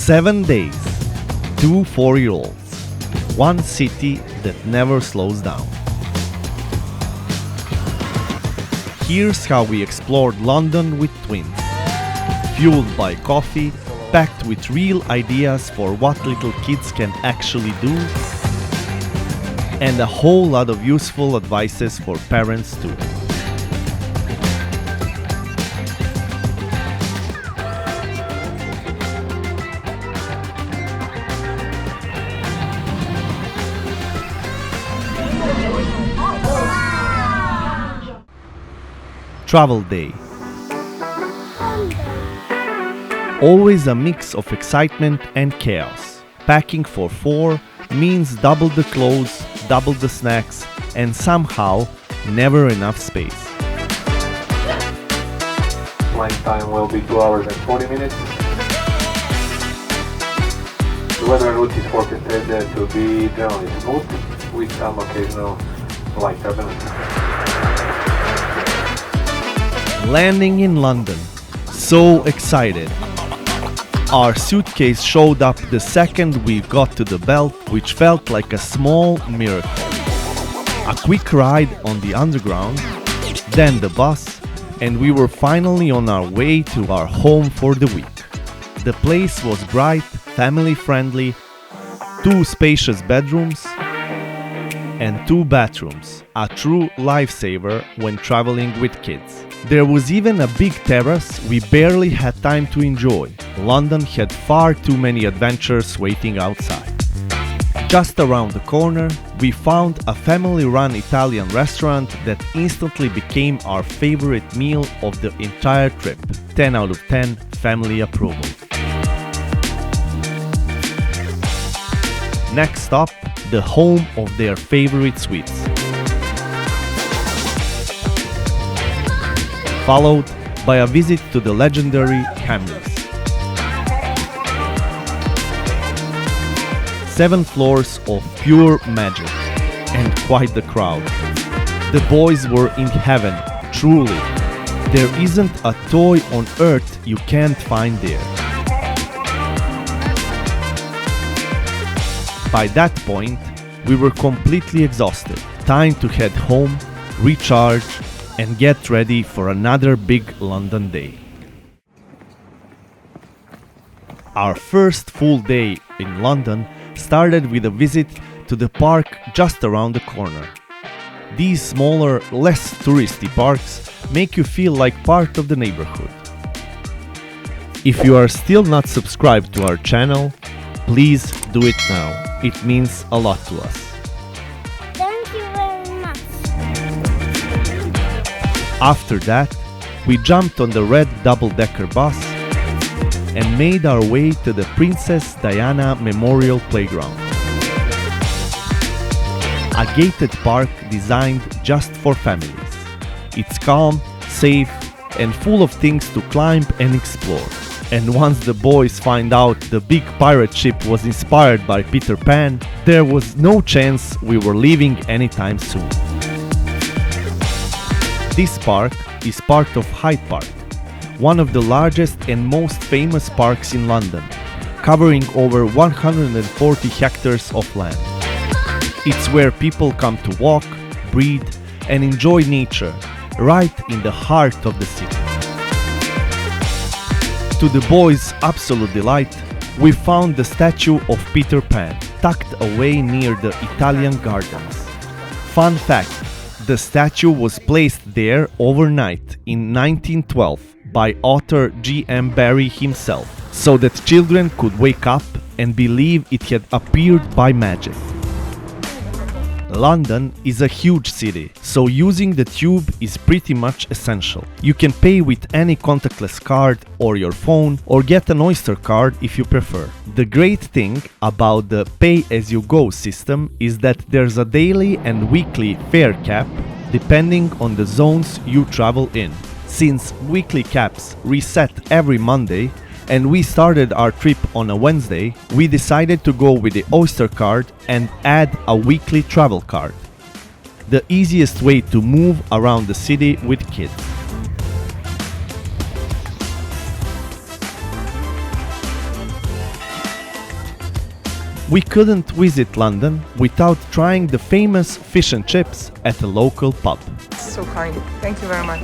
7 days, 2 4-year-olds, one city that never slows down. Here's how we explored London with twins, fueled by coffee, packed with real ideas for what little kids can actually do, and a whole lot of useful advices for parents too. Travel day. Always a mix of excitement and chaos. Packing for 4 means double the clothes, double the snacks, and somehow never enough space. Flight time will be 2 hours and 40 minutes. The weather route is forecasted to be generally smooth with some occasional light turbulence. Landing in London. So excited. Our suitcase showed up the second we got to the belt, which felt like a small miracle. A quick ride on the underground, then the bus, and we were finally on our way to our home for the week. The place was bright, family-friendly, 2 spacious bedrooms, and 2 bathrooms, a true lifesaver when traveling with kids. There was even a big terrace we barely had time to enjoy. London had far too many adventures waiting outside. Just around the corner, we found a family-run Italian restaurant that instantly became our favorite meal of the entire trip. 10 out of 10 family approval. Next stop, the home of their favorite sweets. Followed by a visit to the legendary Hamleys. 7 floors of pure magic, and quite the crowd. The boys were in heaven, truly. There isn't a toy on earth you can't find there. By that point, we were completely exhausted. Time to head home, recharge, and get ready for another big London day. Our first full day in London started with a visit to the park just around the corner. These smaller, less touristy parks make you feel like part of the neighborhood. If you are still not subscribed to our channel, please do it now. It means a lot to us. After that, we jumped on the red double-decker bus and made our way to the Princess Diana Memorial Playground. A gated park designed just for families. It's calm, safe, and full of things to climb and explore. And once the boys find out the big pirate ship was inspired by Peter Pan, there was no chance we were leaving anytime soon. This park is part of Hyde Park, one of the largest and most famous parks in London, covering over 140 hectares of land. It's where people come to walk, breathe, and enjoy nature, right in the heart of the city. To the boys' absolute delight, we found the statue of Peter Pan, tucked away near the Italian gardens. Fun fact, the statue was placed there overnight in 1912 by author G.M. Barrie himself, so that children could wake up and believe it had appeared by magic. London is a huge city, so using the tube is pretty much essential. You can pay with any contactless card or your phone, or get an Oyster card if you prefer. The great thing about the pay-as-you-go system is that there's a daily and weekly fare cap depending on the zones you travel in. Since weekly caps reset every Monday, and we started our trip on a Wednesday, we decided to go with the Oyster card and add a weekly travel card. The easiest way to move around the city with kids. We couldn't visit London without trying the famous fish and chips at a local pub. So kind. Thank you very much.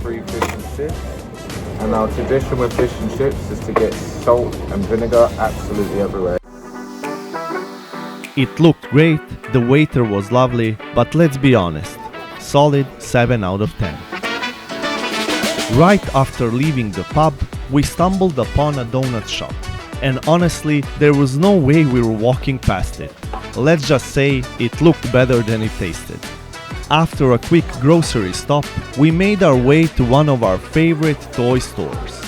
Free fish and chips. And our tradition with fish and chips is to get salt and vinegar absolutely everywhere. It looked great, the waiter was lovely, but let's be honest, solid 7 out of 10. Right after leaving the pub, we stumbled upon a donut shop. And honestly, there was no way we were walking past it. Let's just say it looked better than it tasted. After a quick grocery stop, we made our way to one of our favorite toy stores.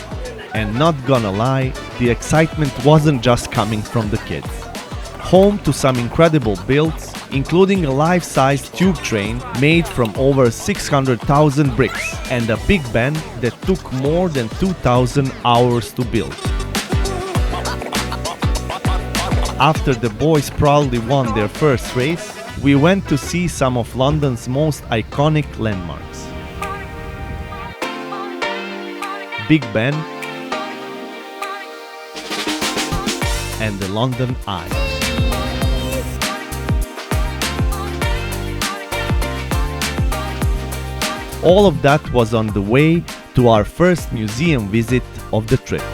And not gonna lie, the excitement wasn't just coming from the kids. Home to some incredible builds, including a life-size tube train made from over 600,000 bricks and a Big Ben that took more than 2,000 hours to build. After the boys proudly won their first race, we went to see some of London's most iconic landmarks. Big Ben and the London Eye. All of that was on the way to our first museum visit of the trip.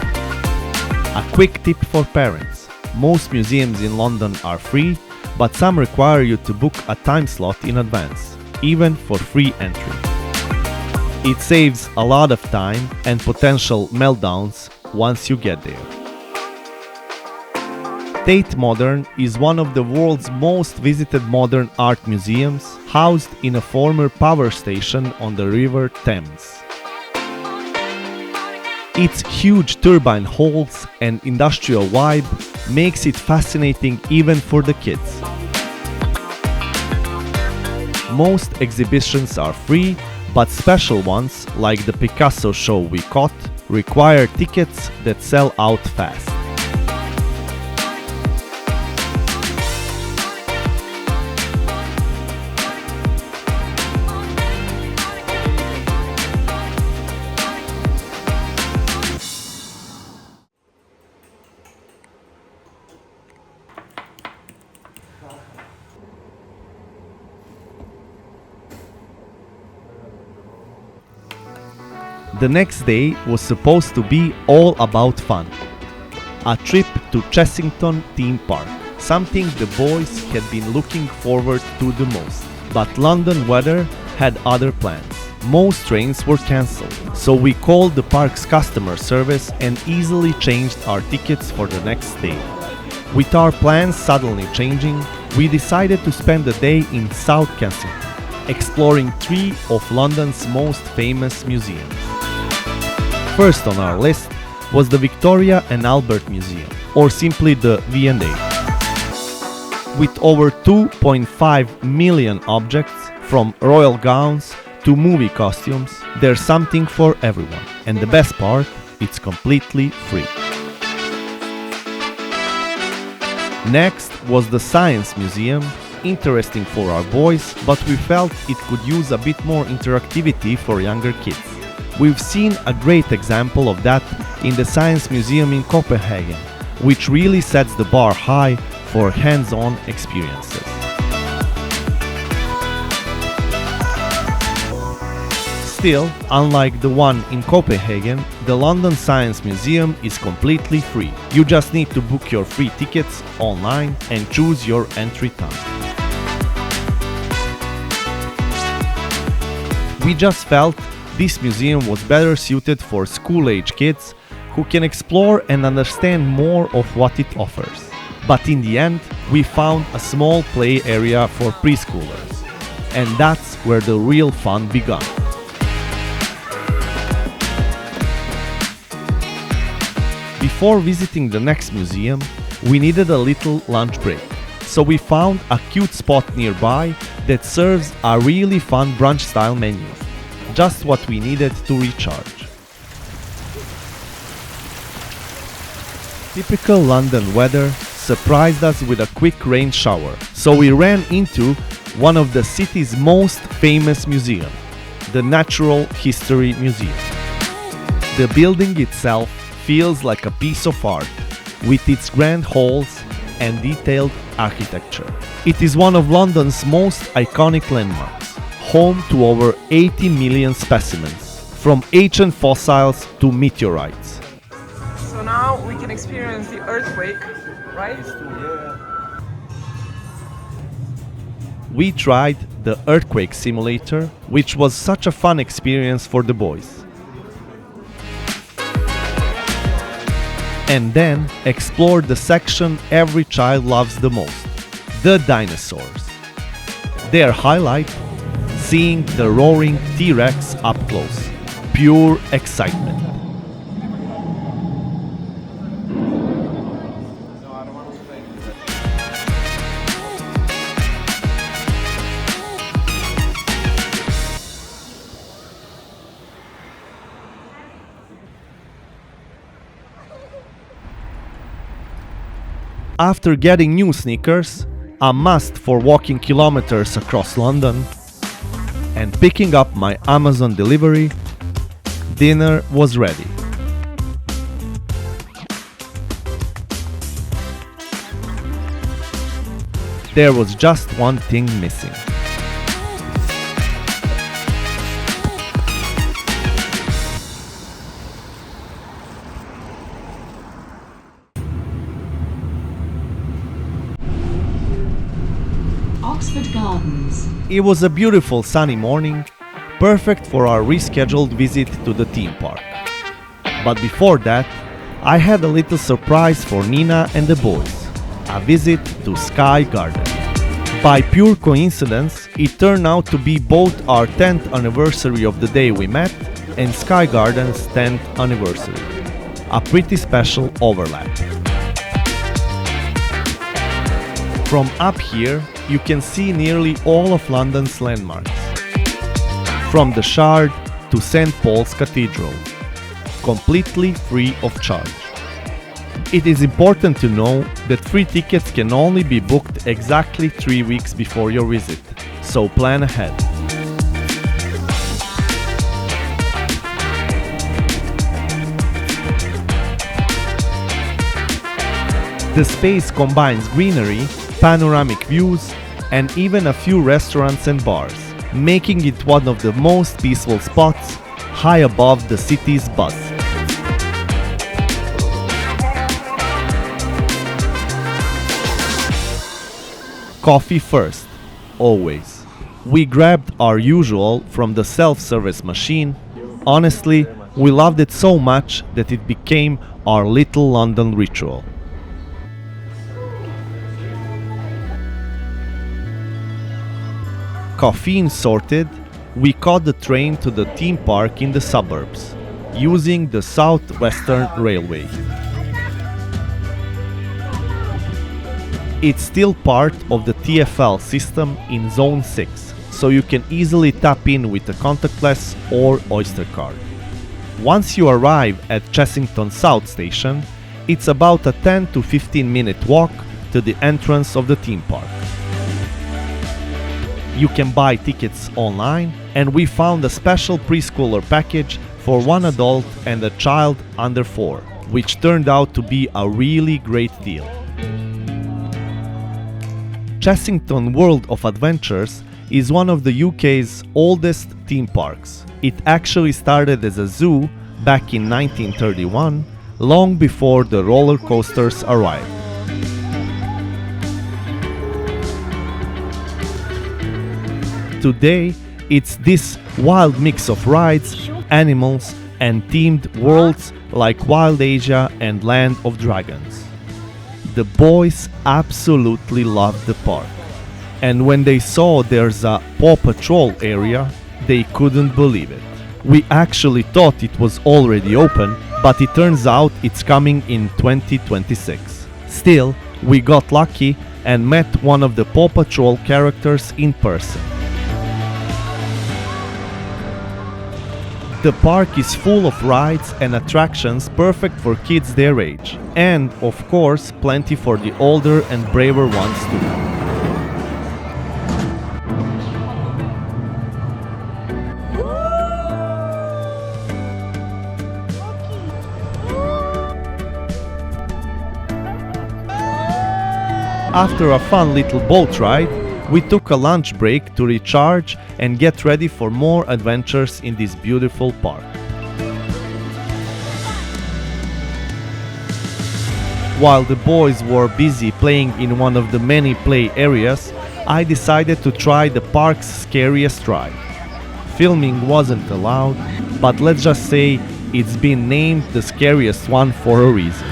A quick tip for parents: most museums in London are free, but some require you to book a time slot in advance, even for free entry. It saves a lot of time and potential meltdowns once you get there. Tate Modern is one of the world's most visited modern art museums, housed in a former power station on the River Thames. Its huge turbine halls and industrial vibe makes it fascinating even for the kids. Most exhibitions are free, but special ones, like the Picasso show we caught, require tickets that sell out fast. The next day was supposed to be all about fun. A trip to Chessington theme park, something the boys had been looking forward to the most. But London weather had other plans. Most trains were cancelled, so we called the park's customer service and easily changed our tickets for the next day. With our plans suddenly changing, we decided to spend the day in South Kensington, exploring 3 of London's most famous museums. First on our list was the Victoria and Albert Museum, or simply the V&A. With over 2.5 million objects, from royal gowns to movie costumes, there's something for everyone. And the best part, it's completely free. Next was the Science Museum, interesting for our boys, but we felt it could use a bit more interactivity for younger kids. We've seen a great example of that in the Science Museum in Copenhagen, which really sets the bar high for hands-on experiences. Still, unlike the one in Copenhagen, the London Science Museum is completely free. You just need to book your free tickets online and choose your entry time. We just felt this museum was better suited for school-age kids who can explore and understand more of what it offers. But in the end, we found a small play area for preschoolers. And that's where the real fun began. Before visiting the next museum, we needed a little lunch break. So we found a cute spot nearby that serves a really fun brunch-style menu. Just what we needed to recharge. Typical London weather surprised us with a quick rain shower, so we ran into one of the city's most famous museums, the Natural History Museum. The building itself feels like a piece of art, with its grand halls and detailed architecture. It is one of London's most iconic landmarks, home to over 80 million specimens, from ancient fossils to meteorites. So now we can experience the earthquake, right? We tried the earthquake simulator, which was such a fun experience for the boys. And then explored the section every child loves the most, the dinosaurs. Their highlight, seeing the roaring T-Rex up close. Pure excitement. After getting new sneakers, a must for walking kilometers across London, and picking up my Amazon delivery, dinner was ready. There was just one thing missing. Oxford Gardens. It was a beautiful sunny morning, perfect for our rescheduled visit to the theme park. But before that, I had a little surprise for Nina and the boys, a visit to Sky Garden. By pure coincidence, it turned out to be both our 10th anniversary of the day we met and Sky Garden's 10th anniversary. A pretty special overlap. From up here, you can see nearly all of London's landmarks, from the Shard to St. Paul's Cathedral, completely free of charge. It is important to know that free tickets can only be booked exactly 3 weeks before your visit, so plan ahead. The space combines greenery, panoramic views, and even a few restaurants and bars, making it one of the most peaceful spots, high above the city's buzz. Coffee first, always. We grabbed our usual from the self-service machine. Honestly, we loved it so much that it became our little London ritual. Caffeine sorted, we caught the train to the theme park in the suburbs, using the South Western Railway. It's still part of the TfL system in Zone 6, so you can easily tap in with a contactless or Oyster card. Once you arrive at Chessington South Station, it's about a 10 to 15 minute walk to the entrance of the theme park. You can buy tickets online, and we found a special preschooler package for one adult and a child under 4, which turned out to be a really great deal. Chessington World of Adventures is one of the UK's oldest theme parks. It actually started as a zoo back in 1931, long before the roller coasters arrived. Today, it's this wild mix of rides, animals, and themed worlds like Wild Asia and Land of Dragons. The boys absolutely loved the park, and when they saw there's a Paw Patrol area, they couldn't believe it. We actually thought it was already open, but it turns out it's coming in 2026. Still, we got lucky and met one of the Paw Patrol characters in person. The park is full of rides and attractions perfect for kids their age, and of course plenty for the older and braver ones too. After a fun little boat ride, we took a lunch break to recharge and get ready for more adventures in this beautiful park. While the boys were busy playing in one of the many play areas, I decided to try the park's scariest ride. Filming wasn't allowed, but let's just say it's been named the scariest one for a reason.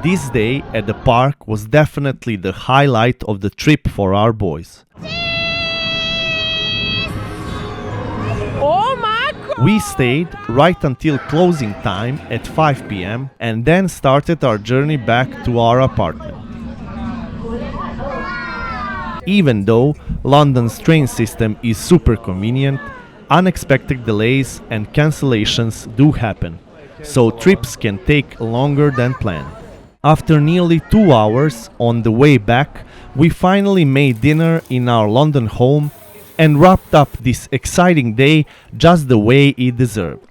This day at the park was definitely the highlight of the trip for our boys. Oh my god! We stayed right until closing time at 5 p.m. and then started our journey back to our apartment. Even though London's train system is super convenient, unexpected delays and cancellations do happen, so trips can take longer than planned. After nearly 2 hours on the way back, we finally made dinner in our London home and wrapped up this exciting day just the way it deserved.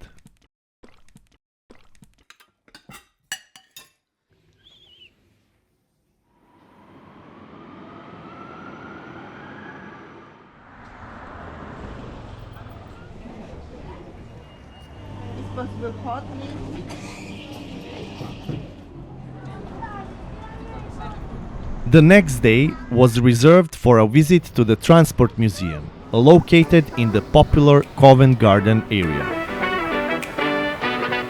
The next day was reserved for a visit to the Transport Museum, located in the popular Covent Garden area.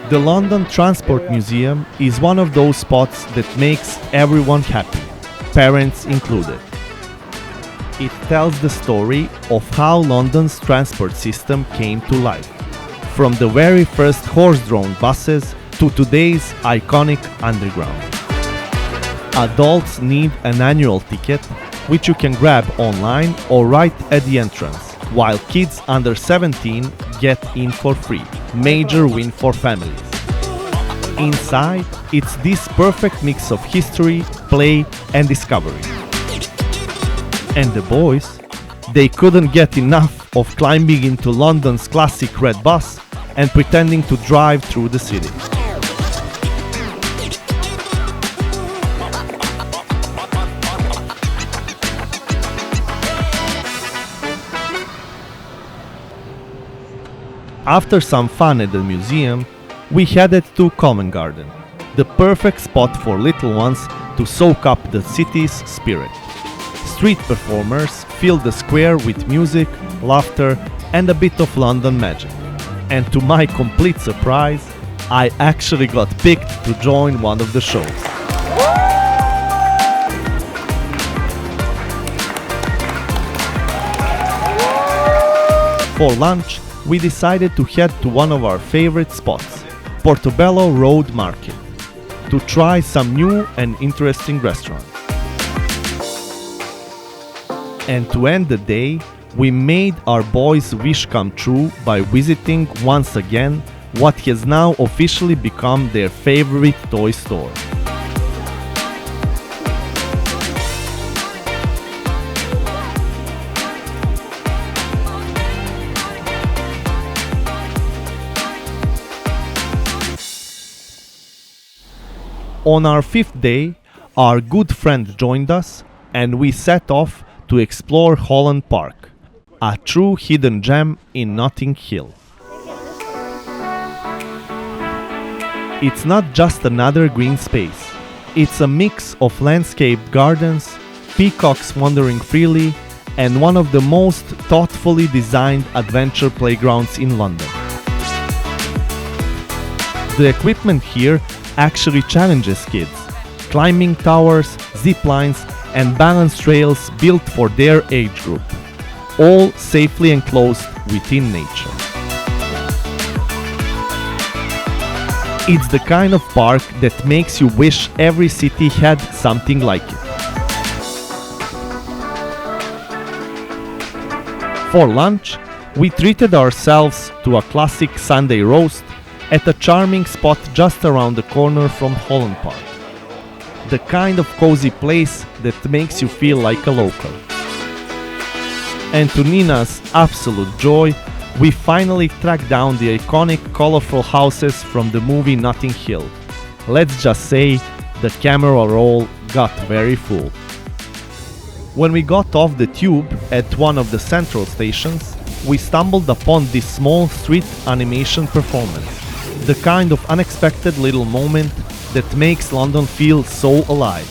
The London Transport Museum is one of those spots that makes everyone happy, parents included. It tells the story of how London's transport system came to life, from the very first horse-drawn buses to today's iconic Underground. Adults need an annual ticket, which you can grab online or right at the entrance, while kids under 17 get in for free. Major win for families. Inside, it's this perfect mix of history, play and discovery. And the boys, they couldn't get enough of climbing into London's classic red bus and pretending to drive through the city. After some fun at the museum, we headed to Covent Garden, the perfect spot for little ones to soak up the city's spirit. Street performers filled the square with music, laughter, and a bit of London magic. And to my complete surprise, I actually got picked to join one of the shows. For lunch, we decided to head to one of our favorite spots, Portobello Road Market, to try some new and interesting restaurants. And to end the day, we made our boys' wish come true by visiting once again what has now officially become their favorite toy store. On our 5th day, our good friend joined us and we set off to explore Holland Park, a true hidden gem in Notting Hill. It's not just another green space. It's a mix of landscaped gardens, peacocks wandering freely, and one of the most thoughtfully designed adventure playgrounds in London. The equipment here actually challenges kids, climbing towers, zip lines, and balance trails built for their age group, all safely enclosed within nature. It's the kind of park that makes you wish every city had something like it. For lunch, we treated ourselves to a classic Sunday roast at a charming spot just around the corner from Holland Park. The kind of cozy place that makes you feel like a local. And to Nina's absolute joy, we finally tracked down the iconic colorful houses from the movie Notting Hill. Let's just say the camera roll got very full. When we got off the tube at one of the central stations, we stumbled upon this small street animation performance. The kind of unexpected little moment that makes London feel so alive.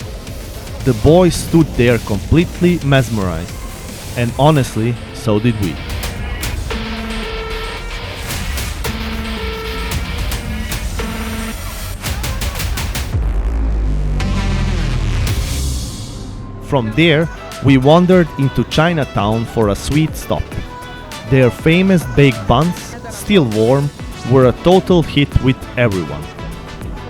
The boys stood there completely mesmerized, and honestly, so did we. From there, we wandered into Chinatown for a sweet stop. Their famous baked buns, still warm, were a total hit with everyone.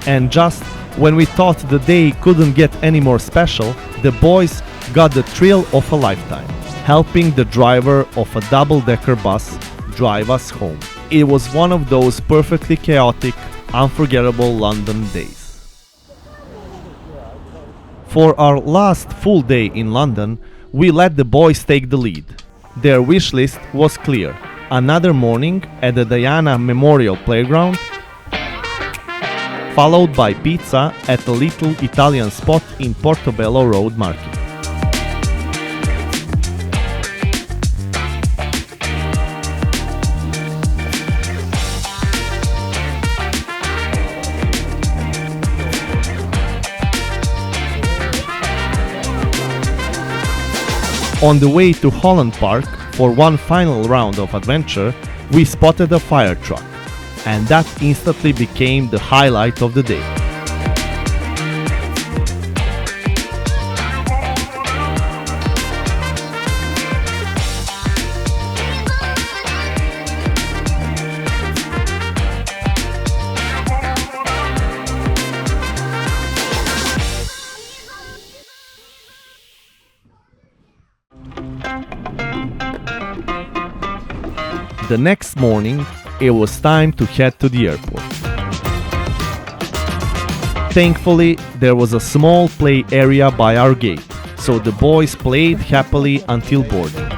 And just when we thought the day couldn't get any more special, the boys got the thrill of a lifetime, helping the driver of a double-decker bus drive us home. It was one of those perfectly chaotic, unforgettable London days. For our last full day in London, we let the boys take the lead. Their wish list was clear: another morning at the Diana Memorial Playground, followed by pizza at a little Italian spot in Portobello Road Market. On the way to Holland Park for one final round of adventure, we spotted a fire truck, and that instantly became the highlight of the day. The next morning, it was time to head to the airport. Thankfully, there was a small play area by our gate, so the boys played happily until boarding.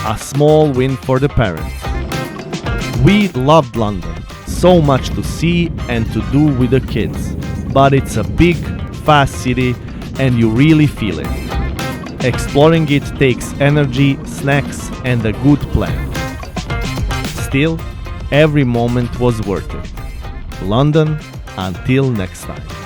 A small win for the parents. We loved London, so much to see and to do with the kids, but it's a big, fast city and you really feel it. Exploring it takes energy, snacks and a good plan. Still, every moment was worth it. London, until next time.